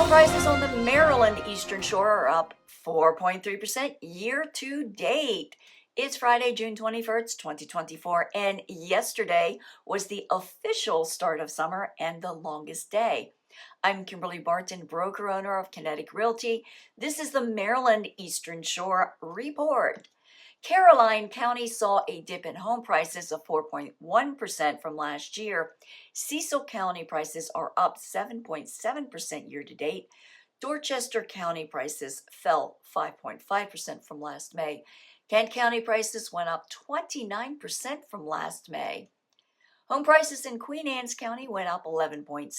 Home prices on the Maryland Eastern Shore are up 4.3% year to date. It's Friday, June 21st, 2024, and yesterday was the official start of summer and the longest day. I'm Kimberly Barton, broker owner of Kinetic Realty. This is the Maryland Eastern Shore Report. Caroline County saw a dip in home prices of 4.1% from last year. Cecil County prices are up 7.7% year to date. Dorchester County prices fell 5.5% from last May. Kent County prices went up 29% from last May. Home prices in Queen Anne's County went up 11.6%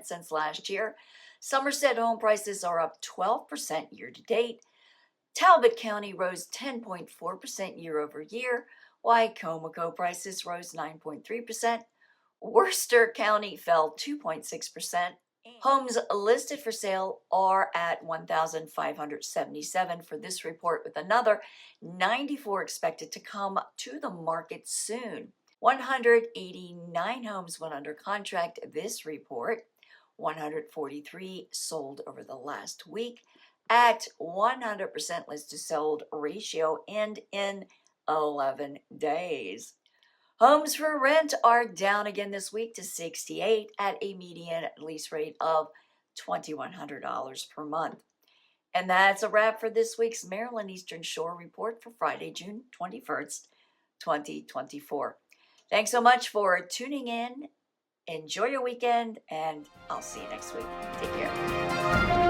since last year. Somerset home prices are up 12% year to date. Talbot County rose 10.4% year over year, while Comaco prices rose 9.3%. Worcester County fell 2.6%. Homes listed for sale are at 1,577 for this report, with another 94 expected to come to the market soon. 189 homes went under contract this report. 143 sold over the last week at 100% list to sold ratio and in 11 days. Homes for rent are down again this week to 68 at a median lease rate of $2,100 per month. And that's a wrap for this week's Maryland Eastern Shore Report for Friday, June 21st, 2024. Thanks so much for tuning in. Enjoy your weekend, and I'll see you next week. Take care.